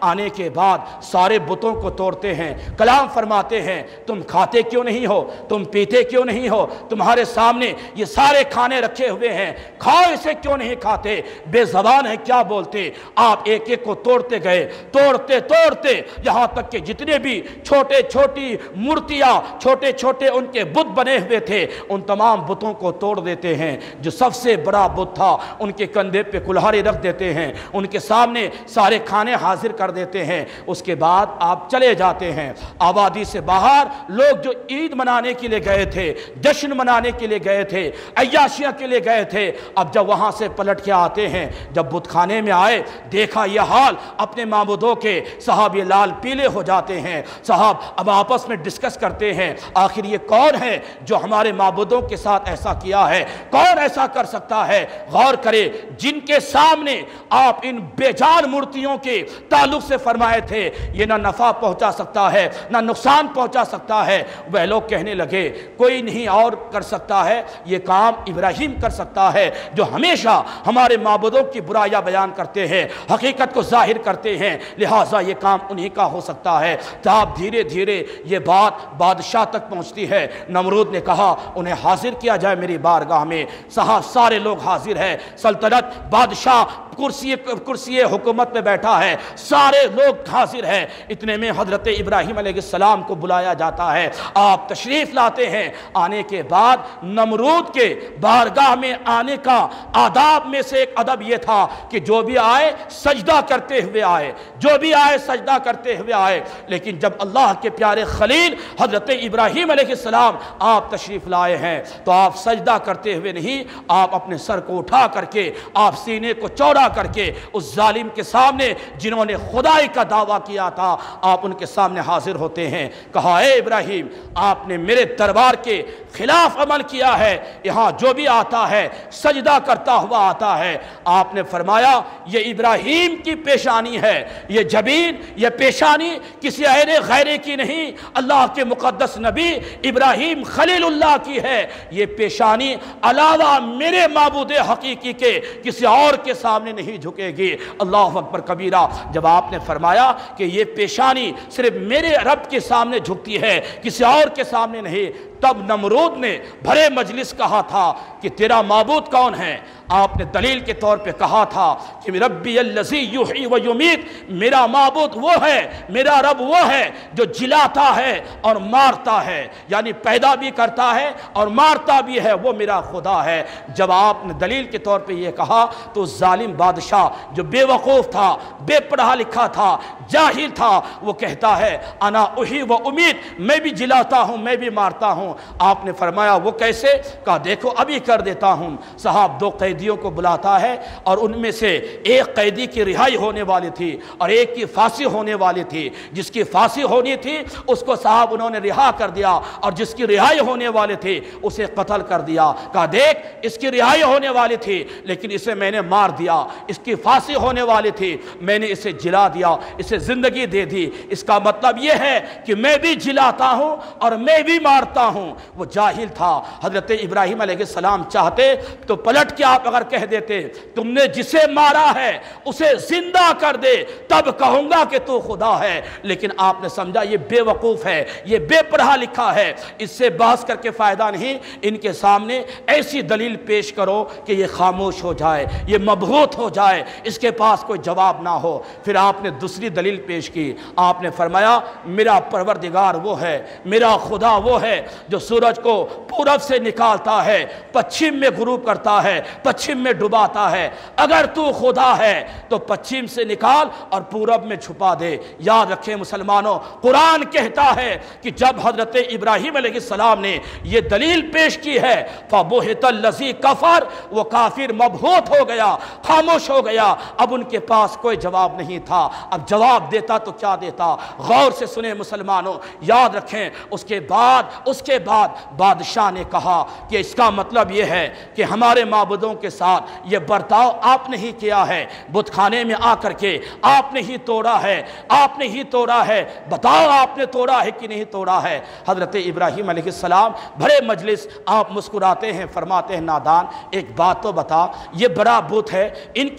آنے کے بعد سارے بتوں کو توڑتے ہیں، کلام فرماتے ہیں تم کھاتے کیوں نہیں ہو، تم پیتے کیوں نہیں ہو، تمہارے سامنے یہ سارے کھانے رکھے ہوئے ہیں، کھاؤ اسے کیوں نہیں کھاتے، بے زبان ہے کیا بولتے۔ آپ ایک ایک کو توڑتے گئے، توڑتے یہاں تک کہ جتنے بھی چھوٹے چھوٹی مورتیاں، چھوٹے چھوٹے ان کے بت بنے ہوئے تھے، ان تمام بتوں کو توڑ دیتے ہیں۔ جو سب سے بڑا بت تھا ان کے کندھے پہ کلہاڑی رکھ دیتے ہیں، ان کے سامنے سارے کھانے حاضر کر دیتے ہیں۔ اس کے بعد آپ چلے جاتے ہیں۔ آبادی سے باہر لوگ جو عید منانے کے لیے گئے تھے، جشن منانے کے لیے گئے تھے، عیاشیاں کے لیے گئے تھے، اب جب وہاں سے پلٹ کے آتے ہیں، جب بت خانے میں آئے، دیکھا یہ حال اپنے معبودوں کے، صاحب یہ لال پیلے ہو جاتے ہیں۔ صاحب اب آپس میں ڈسکس کرتے ہیں آخر یہ کون ہے جو ہمارے معبودوں کے ساتھ ایسا کیا ہے، کون ایسا کر سکتا ہے۔ غور کرے جن کے سامنے آپ ان بے جان مورتیوں کے تعلق سے فرمائے تھے یہ نہ نفع پہنچا سکتا ہے نہ نقصان پہنچا سکتا ہے، وہ لوگ کہنے لگے کوئی نہیں اور کر سکتا ہے، یہ کام ابراہیم کر سکتا ہے جو ہمیشہ ہمارے معبودوں کی برائیاں بیان کرتے ہیں، حقیقت کو ظاہر کرتے ہیں، لہٰذا یہ کام انہی کا ہو سکتا ہے۔ جب دھیرے دھیرے یہ بات بادشاہ تک پہنچتی ہے، نمرود نے کہا انہیں حاضر کیا جائے میری بارگاہ میں۔ صاحب سارے لوگ حاضر ہیں، سلطنت بادشاہ کرسی حکومت میں بیٹھا ہے، سارے لوگ حاضر ہیں۔ اتنے میں حضرت ابراہیم علیہ السلام کو بلایا جاتا ہے، آپ تشریف لاتے ہیں۔ آنے کے بعد نمرود کے بارگاہ میں آنے کا آداب میں سے ایک ادب یہ تھا کہ جو بھی آئے سجدہ کرتے ہوئے آئے، جو بھی آئے سجدہ کرتے ہوئے آئے۔ لیکن جب اللہ کے پیارے خلیل حضرت ابراہیم علیہ السلام آپ تشریف لائے ہیں تو آپ سجدہ کرتے ہوئے نہیں، آپ اپنے سر کو اٹھا کر کے، آپ سینے کو چوڑا کر کے اس ظالم کے سامنے جنہوں نے خدائی کا دعویٰ کیا تھا، آپ ان کے سامنے حاضر ہوتے ہیں۔ کہا اے ابراہیم آپ نے میرے دربار کے خلاف عمل کیا ہے، یہاں جو بھی آتا ہے سجدہ کرتا ہوا آتا ہے۔ آپ نے فرمایا یہ ابراہیم کی پیشانی ہے، یہ جبین، یہ پیشانی کسی غیرے کی نہیں، اللہ کے مقدس نبی ابراہیم خلیل اللہ کی ہے۔ یہ پیشانی علاوہ میرے معبود حقیقی کے کسی اور کے سامنے سامنے نہیں جھکے گی۔ اللہ اکبر کبیرہ۔ جب آپ نے فرمایا کہ یہ پیشانی صرف میرے رب کے سامنے جھکتی ہے، کسی اور کے سامنے نہیں، تب نمرود نے بھرے مجلس کہا تھا کہ تیرا معبود کون ہے؟ آپ نے دلیل کے طور پہ کہا تھا کہ ربی الذی یحیی و یمیت، میرا معبود وہ ہے، میرا رب وہ ہے جو جلاتا ہے اور مارتا ہے، یعنی پیدا بھی کرتا ہے اور مارتا بھی ہے، وہ میرا خدا ہے۔ جب آپ نے دلیل کے طور پہ یہ کہا تو ظالم بادشاہ جو بے وقوف تھا، بے پڑھا لکھا تھا، جاہل تھا، وہ کہتا ہے انا احیی و امیت، میں بھی جلاتا ہوں، میں بھی مارتا ہوں۔ آپ نے فرمایا وہ کیسے؟ کہا دیکھو ابھی کر دیتا ہوں۔ صاحب 2 قیدیوں کو بلاتا ہے اور ان میں سے ایک قیدی کی رہائی ہونے والی تھی اور ایک کی پھانسی ہونے والی تھی۔ جس کی پھانسی ہونی تھی اس کو صاحب انہوں نے رہا کر دیا، اور جس کی رہائی ہونے والی تھی اسے قتل کر دیا۔ کہا دیکھ اس کی رہائی ہونے والی تھی لیکن اسے میں نے مار دیا، اس کی پھانسی ہونے والی تھی میں نے اسے جلا دیا، اسے زندگی دے دی۔ اس کا مطلب یہ ہے کہ میں بھی جلاتا ہوں اور میں بھی مارتا ہوں۔ وہ جاہل تھا۔ حضرت ابراہیم علیہ السلام چاہتے تو پلٹ کے آپ اگر کہہ دیتے تم نے جسے مارا ہے اسے زندہ کر دے تب کہوں گا کہ تو خدا ہے، لیکن آپ نے سمجھا یہ بے وقوف ہے، یہ بے پڑھا لکھا ہے، اس سے بحث کر کے فائدہ نہیں، ان کے سامنے ایسی دلیل پیش کرو کہ یہ خاموش ہو جائے، یہ مبہوت ہو جائے، اس کے پاس کوئی جواب نہ ہو۔ پھر آپ نے دوسری دلیل پیش کی، آپ نے فرمایا میرا پروردگار وہ ہے، میرا خدا وہ ہے جو سورج کو پورب سے نکالتا ہے، پچھم میں غروب کرتا ہے، پچھم میں ڈباتا ہے۔ اگر تو خدا ہے تو پچھم سے نکال اور پورب میں چھپا دے۔ یاد رکھیں مسلمانوں، قرآن کہتا ہے کہ جب حضرت ابراہیم علیہ السلام نے یہ دلیل پیش کی ہے فَبُہِتَ الَّذِي کَفَرَ، وہ کافر مبہوت ہو گیا، خاموش ہو گیا، اب ان کے پاس کوئی جواب نہیں تھا۔ اب جواب دیتا تو کیا دیتا؟ غور سے سنیں مسلمانوں، یاد رکھیں۔ اس کے بعد بادشاہ نے کہا کہ اس کا مطلب یہ ہے کہ ہمارے معبودوں کے ساتھ یہ برتاؤ آپ نے ہی کیا ہے، بت خانے میں آ کر کے آپ نے ہی توڑا ہے، آپ نے ہی توڑا ہے، بتاؤ آپ نے توڑا ہے کہ نہیں توڑا ہے؟ حضرت ابراہیم علیہ السلام بڑے مجلس آپ مسکراتے ہیں، فرماتے ہیں نادان ایک بات تو بتا، یہ بڑا بت ہے، ان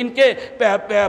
کے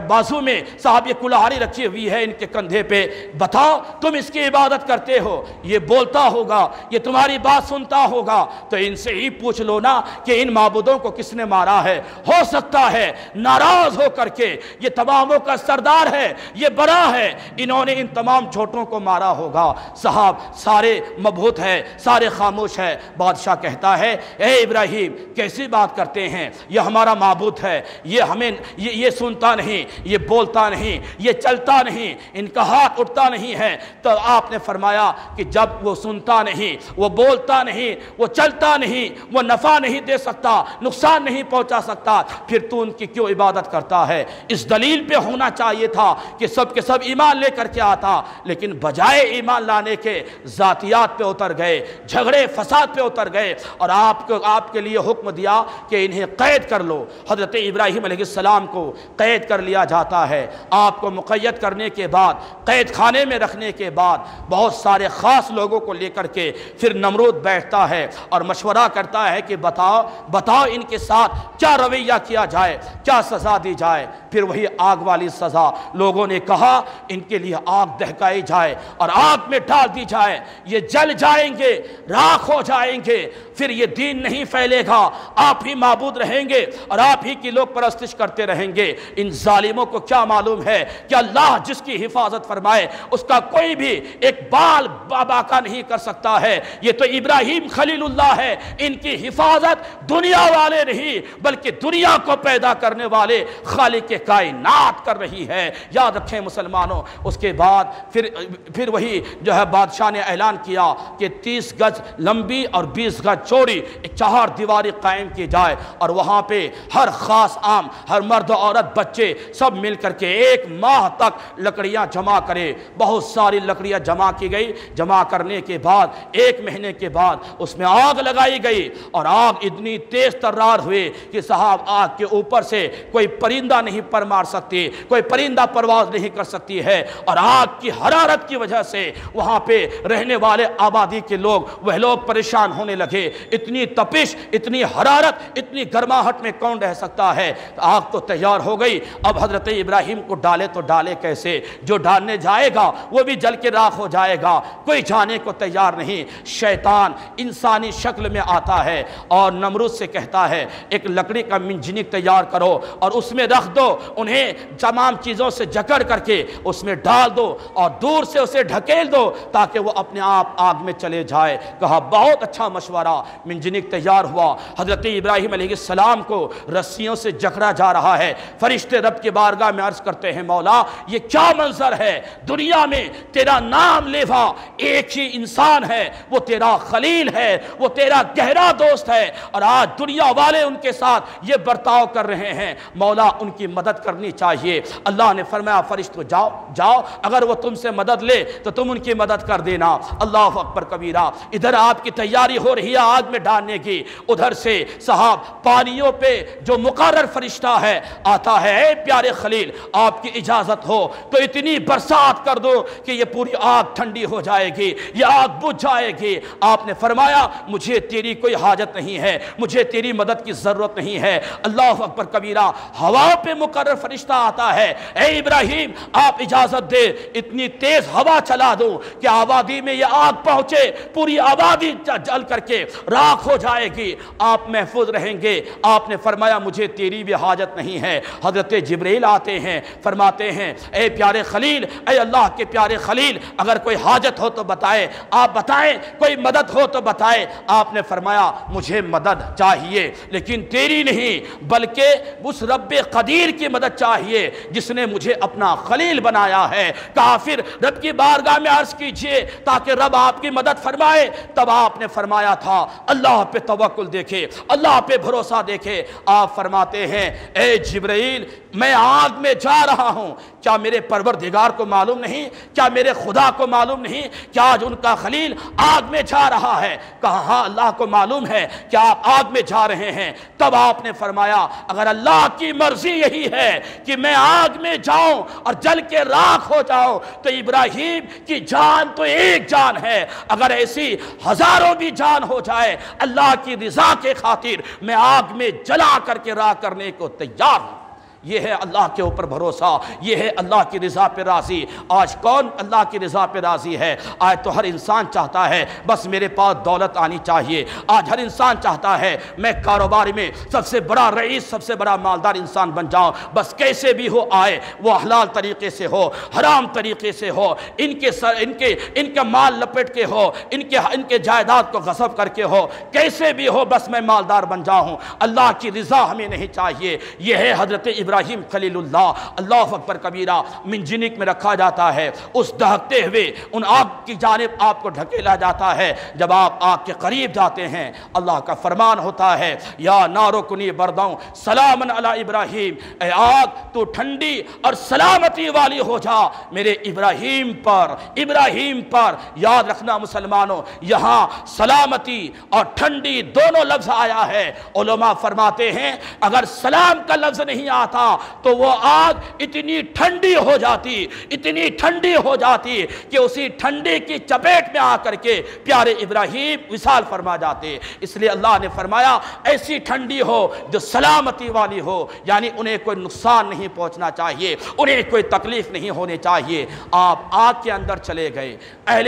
بازو میں صاحب یہ کلہاڑی رکھی ہوئی ہے، ان کے کندھے پہ، بتاؤ تم اس کی عبادت کرتے ہو، یہ بولتا ہوگا، یہ تمہاری بات سنتا ہوگا، تو ان سے ہی پوچھ لو نا کہ ان معبودوں کو کس نے مارا ہے۔ ہو سکتا ہے ناراض ہو کر کے، یہ تماموں کا سردار ہے، یہ بڑا ہے، انہوں نے ان تمام چھوٹوں کو مارا ہوگا۔ صاحب سارے مبہوت ہے، سارے خاموش ہے۔ بادشاہ کہتا ہے اے ابراہیم کیسی بات کرتے ہیں، یہ ہمارا معبود ہے، یہ ہمیں یہ سنتا نہیں، یہ بولتا نہیں، یہ چلتا نہیں، ان کا ہاتھ اٹھتا نہیں ہے۔ تو آپ نے فرمایا کہ جب وہ سنتا نہیں، وہ بولتا نہیں، وہ چلتا نہیں، وہ نفع نہیں دے سکتا، نقصان نہیں پہنچا سکتا، پھر تو ان کی کیوں عبادت کرتا ہے؟ اس دلیل پہ ہونا چاہیے تھا کہ سب کے سب ایمان لے کر کے آتا، لیکن بجائے ایمان لانے کے ذاتیات پہ اتر گئے، جھگڑے فساد پہ اتر گئے، اور آپ کے لیے حکم دیا کہ انہیں قید کر لو۔ حضرت ابراہیم علیہ السلام کو قید کر لیا جاتا ہے۔ آپ کو مقید کرنے کے بعد، قید خانے میں رکھنے کے بعد، بہت سارے خاص لوگوں کو لے کر کے پھر نمرود بیٹھتا ہے اور مشورہ کرتا ہے کہ بتاؤ ان کے ساتھ کیا رویہ کیا جائے، کیا سزا دی جائے؟ پھر وہی آگ والی سزا لوگوں نے کہا ان کے لیے آگ دہکائی جائے اور آگ میں ڈال دی جائے، یہ جل جائیں گے، راکھ ہو جائیں گے، پھر یہ دین نہیں پھیلے گا، آپ ہی معبود رہیں گے اور آپ ہی کی لوگ پرستش کرتے رہیں گے۔ ان ظالموں کو کیا معلوم ہے کہ اللہ جس کی حفاظت فرمائے اس کا کوئی بھی ایک بال بابا کا نہیں کر سکتا ہے۔ یہ تو ابراہیم خلیل اللہ ہے، ان کی حفاظت دنیا والے نہیں بلکہ دنیا کو پیدا کرنے والے خالق کائنات کر رہی ہے۔ یاد رکھیں مسلمانوں، اس کے بعد پھر وہی جو ہے بادشاہ نے اعلان کیا کہ 30 گز لمبی اور 20 گز چوڑی ایک 4 دیواری قائم کی جائے، اور وہاں پہ ہر خاص عام، ہر مرد عورت بچے سب مل کر کے 1 ماہ تک لکڑیاں جمع کرے۔ بہت ساری لکڑیاں جمع کی گئی، جمع کرنے کے بعد بعد 1 مہینے کے بعد اس میں آگ لگائی گئی، اور آگ اتنی تیز ترار ہوئی کہ صاحب آگ کے اوپر سے کوئی پرندہ نہیں پر مار سکتی، کوئی پرندہ پرواز نہیں کر سکتی ہے، اور آگ کی حرارت کی وجہ سے وہاں پہ رہنے والے آبادی کے لوگ وہ لوگ پریشان ہونے لگے۔ اتنی تپش، اتنی حرارت، اتنی گرماہٹ میں کون رہ سکتا ہے؟ آگ تو تیار ہو گئی، اب حضرت ابراہیم کو ڈالے تو ڈالے کیسے؟ جو ڈالنے جائے گا وہ بھی جل کے راکھ ہو جائے گا، کوئی جانے کو تیار نہیں۔ شیطان انسانی شکل میں آتا ہے اور نمرود سے کہتا ہے ایک لکڑی کا منجنیق تیار کرو اور اس میں رکھ دو، انہیں تمام چیزوں سے جکڑ کر کے اس میں ڈال دو اور دور سے اسے ڈھکیل دو تاکہ وہ اپنے آپ آگ میں چلے جائے۔ کہا بہت اچھا مشورہ۔ منجنیق تیار ہوا، حضرت ابراہیم علیہ السلام کو رسیوں سے جکڑا جا رہا ہے۔ فرشتے رب کی بارگاہ میں عرض کرتے ہیں مولا یہ کیا منظر ہے؟ دنیا میں تیرا نام لیوا ایک ہی انسان ہے، وہ تیرا خلیل ہے، وہ تیرا گہرا دوست ہے، اور آج دنیا والے ان کے ساتھ یہ برتاؤ کر رہے ہیں، مولا ان کی مدد کرنی چاہیے۔ اللہ نے فرمایا فرشتوں جاؤ جاؤ، اگر وہ تم سے مدد لے تو تم ان کی مدد کر دینا۔ اللہ اکبر کبیرہ۔ ادھر آپ کی تیاری ہو رہی ہے آگ میں ڈالنے کی، ادھر سے صاحب پانیوں پہ جو مقرر فرشتہ ہے آتا ہے، اے پیارے خلیل آپ کی اجازت ہو تو اتنی برسات کر دو کہ یہ پوری آگ ٹھنڈی ہو جائے گی، یہ آگ بجھ جائے گی۔ آپ نے فرمایا مجھے تیری کوئی حاجت نہیں ہے، مجھے تیری مدد کی ضرورت نہیں ہے۔ اللہ اکبر کبیرہ۔ ہوا پہ مقرر فرشتہ آتا ہے، اے ابراہیم آپ اجازت دے اتنی تیز ہوا چلا دو کہ آبادی میں یہ آگ پہنچے، پوری آبادی جل کر کے راکھ ہو جائے گی، آپ محفوظ رہیں گے۔ آپ نے فرمایا مجھے تیری بھی حاجت نہیں ہے۔ حضرت جبریل آتے ہیں، فرماتے ہیں اے پیارے خلیل، اے اللہ کے پیارے خلیل اگر کوئی حاجت ہو تو بتائے، آپ بتائیں، کوئی مدد ہو تو بتائے۔ آپ نے فرمایا مجھے مدد چاہیے لیکن تیری نہیں بلکہ اس رب قدیر کی مدد چاہیے جس نے مجھے اپنا خلیل بنایا ہے۔ کافر رب کی بارگاہ میں عرض کیجئے تاکہ رب آپ کی مدد فرمائے۔ تب آپ نے فرمایا تھا اللہ پہ توکل دیکھے، اللہ پہ بھروسہ دیکھے۔ آپ فرماتے ہیں اے جبرائیل میں آگ میں جا رہا ہوں، کیا میرے پروردگار کو معلوم نہیں؟ کیا میرے خدا کو معلوم نہیں کہ آج ان کا خلیل آگ میں جا رہا ہے؟ کہا ہاں اللہ کو معلوم ہے کہ آپ آگ میں جا رہے ہیں۔ تب آپ نے فرمایا اگر اللہ کی مرضی یہی ہے کہ میں آگ میں جاؤں اور جل کے راکھ ہو جاؤں تو ابراہیم کی جان تو ایک جان ہے، اگر ایسی ہزاروں بھی جان ہو جائے اللہ کی رضا کے خاطر میں آگ میں جلا کر کے راکھ کرنے کو تیار ہوں۔ یہ ہے اللہ کے اوپر بھروسہ، یہ ہے اللہ کی رضا پہ راضی۔ آج کون اللہ کی رضا پہ راضی ہے؟ آج تو ہر انسان چاہتا ہے بس میرے پاس دولت آنی چاہیے، آج ہر انسان چاہتا ہے میں کاروبار میں سب سے بڑا رئیس، سب سے بڑا مالدار انسان بن جاؤں، بس کیسے بھی ہو آئے، وہ حلال طریقے سے ہو، حرام طریقے سے ہو، ان کا مال لپٹ کے ہو، ان کے جائیداد کو غصب کر کے ہو، کیسے بھی ہو بس میں مالدار بن جاؤں۔ اللہ کی رضا ہمیں نہیں چاہیے۔ یہ ہے حضرت ابراہیم خلیل اللہ۔ اللہ اکبر کبیرہ۔ منجنیق میں رکھا جاتا ہے، اس دہکتے ہوئے ان آگ کی جانب آپ کو ڈھکیلا جاتا ہے۔ جب آپ آگ کے قریب جاتے ہیں اللہ کا فرمان ہوتا ہے یا نارو کنی بردوں سلامن علی ابراہیم، اے آگ تو ٹھنڈی اور سلامتی والی ہو جا میرے ابراہیم پر۔ ابراہیم پر یاد رکھنا مسلمانوں، یہاں سلامتی اور ٹھنڈی دونوں لفظ آیا ہے۔ علماء فرماتے ہیں اگر سلام کا لفظ نہیں آتا تو وہ آگ اتنی ٹھنڈی ہو جاتی، اتنی ٹھنڈی ہو جاتی کہ اسی ٹھنڈی کی چپیٹ میں آ کر کے پیارے ابراہیم وصال فرما جاتے۔ اس لیے اللہ نے فرمایا ایسی ٹھنڈی ہو جو سلامتی والی ہو، یعنی انہیں کوئی نقصان نہیں پہنچنا چاہیے، انہیں کوئی تکلیف نہیں ہونی چاہیے۔ آپ آگ کے اندر چلے گئے، اہل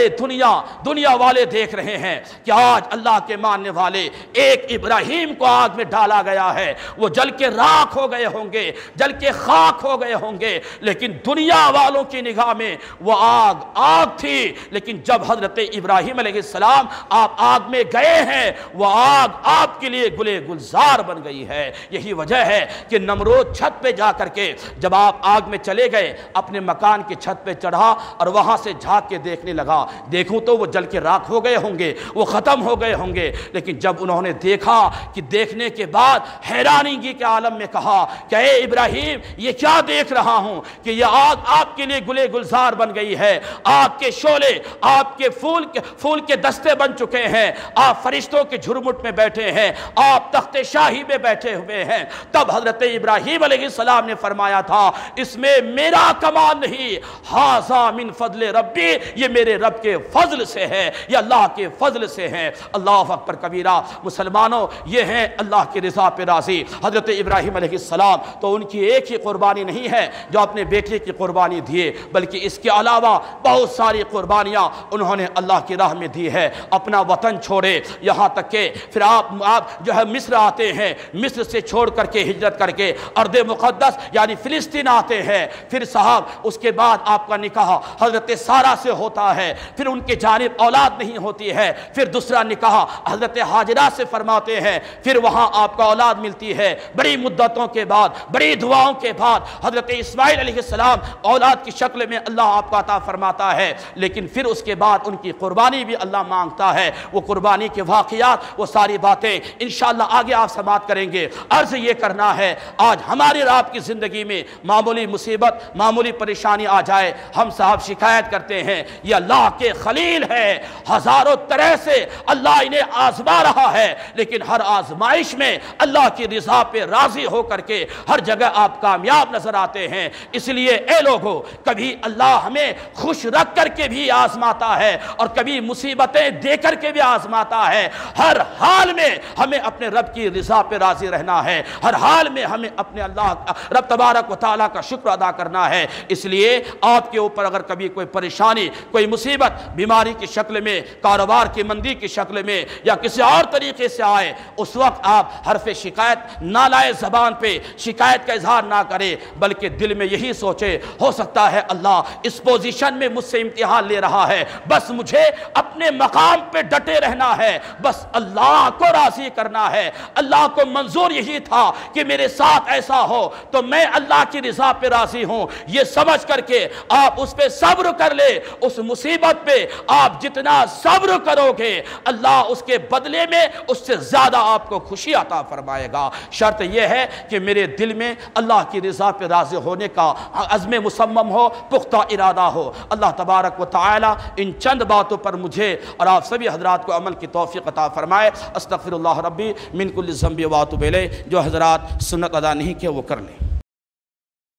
دنیا والے دیکھ رہے ہیں کہ آج اللہ کے ماننے والے ایک ابراہیم کو آگ میں ڈالا گیا ہے، وہ جل کے راکھ ہو گئے ہوں گے، جل کے خاک ہو گئے ہوں گے، لیکن دنیا والوں کی نگاہ میں وہ آگ تھی۔ لیکن جب حضرت ابراہیم علیہ السلام آپ آگ میں گئے ہیں وہ آگ آپ کے لیے گلے گلزار بن گئی ہے۔ یہی وجہ ہے کہ نمرود چھت پہ جا کر کے جب آپ آگ میں چلے گئے اپنے مکان کی چھت پہ چڑھا اور وہاں سے جھانک کے دیکھنے لگا، دیکھوں تو وہ جل کے راکھ ہو گئے ہوں گے، وہ ختم ہو گئے ہوں گے۔ لیکن جب انہوں نے دیکھا کہ دیکھنے کے بعد حیرانگی کے عالم میں کہا کہ اے ابراہیم یہ کیا دیکھ رہا ہوں کہ یہ آگ آپ کے لیے گلے گلزار بن گئی ہے، آگ کے شعلے آپ کے پھول کے دستے بن چکے ہیں، آپ فرشتوں کے جھرمٹ میں بیٹھے ہیں، آپ تخت شاہی میں بیٹھے ہوئے ہیں۔ تب حضرت ابراہیم علیہ السلام نے فرمایا تھا اس میں میرا کمال نہیں، ھذا من فضل ربی، یہ میرے رب کے فضل سے ہے، یہ اللہ کے فضل سے ہے۔ اللہ اکبر کبیرہ۔ مسلمانوں یہ ہیں اللہ کی رضا پہ راضی۔ حضرت ابراہیم علیہ السلام تو ان کی ایک ہی قربانی نہیں ہے جو اپنے بیٹے کی قربانی دیے، بلکہ اس کے علاوہ بہت ساری قربانیاں انہوں نے اللہ کی راہ میں دی ہے۔ اپنا وطن چھوڑے، یہاں تک کہ پھر آپ جو ہے مصر آتے ہیں، مصر سے چھوڑ کر کے ہجرت کر کے ارض مقدس یعنی فلسطین آتے ہیں۔ پھر صاحب اس کے بعد آپ کا نکاح حضرت سارہ سے ہوتا ہے، پھر ان کے جانب اولاد نہیں ہوتی ہے، پھر دوسرا نکاح حضرت ہاجرہ سے فرماتے ہیں، پھر وہاں آپ کا اولاد ملتی ہے۔ بڑی مدتوں کے بعد، بڑی دعاؤں کے بعد حضرت اسماعیل علیہ السلام اولاد کی شکل میں اللہ آپ کو عطا فرماتا ہے، لیکن پھر اس کے بعد ان کی قربانی بھی اللہ مانگتا ہے۔ وہ قربانی کے واقعات، وہ ساری باتیں انشاءاللہ آگے آپ سماعت کریں گے۔ عرض یہ کرنا ہے آج ہمارے اور آپ کی زندگی میں معمولی مصیبت، معمولی پریشانی آ جائے، ہم صاحب شکایت کرتے ہیں یہ اللہ کے خلیل ہے، ہزاروں طرح سے اللہ انہیں آزما رہا ہے، لیکن ہر آزمائش میں اللہ کی رضا پہ راضی ہو کر کے ہر جگہ آپ کامیاب نظر آتے ہیں۔ اس لیے اے لوگو، کبھی اللہ ہمیں خوش رکھ کر کے بھی آزماتا ہے اور کبھی مصیبتیں دے کر کے بھی آزماتا ہے۔ ہر حال میں ہمیں اپنے رب کی رضا پہ راضی رہنا ہے، ہر حال میں ہمیں اپنے اللہ رب تبارک و تعالیٰ کا شکر ادا کرنا ہے۔ اس لیے آپ کے اوپر اگر کبھی کوئی پریشانی، کوئی مصیبت بیماری کی شکل میں، کاروبار کی مندی کی شکل میں یا کسی اور طریقے سے آئے، اس وقت آپ حرف شکایت نہ لائے زبان پہ، شکایت کا اظہار نہ کرے، بلکہ دل میں یہی سوچے ہو سکتا ہے اللہ اس پوزیشن میں مجھ سے امتحان لے رہا ہے، بس مجھے اپنے مقام پہ ڈٹے رہنا ہے، بس اللہ کو راضی کرنا ہے۔ اللہ کو منظور یہی تھا کہ میرے ساتھ ایسا ہو تو میں اللہ کی رضا پہ راضی ہوں، یہ سمجھ کر کے آپ اس پہ صبر کر لے۔ اس مصیبت پہ آپ جتنا صبر کرو گے اللہ اس کے بدلے میں اس سے زیادہ آپ کو خوشی عطا فرمائے گا۔ شرط یہ ہے کہ میرے دل میں اللہ کی رضا پہ راضی ہونے کا عزم مصمم ہو، پختہ ارادہ ہو۔ اللہ تبارک و تعالی ان چند باتوں پر مجھے اور آپ سبھی حضرات کو عمل کی توفیق عطا فرمائے۔ استغفر اللہ ربی من کل ذنب و اتوب الیہ۔ جو حضرات سنت ادا نہیں کیا وہ کر لیں۔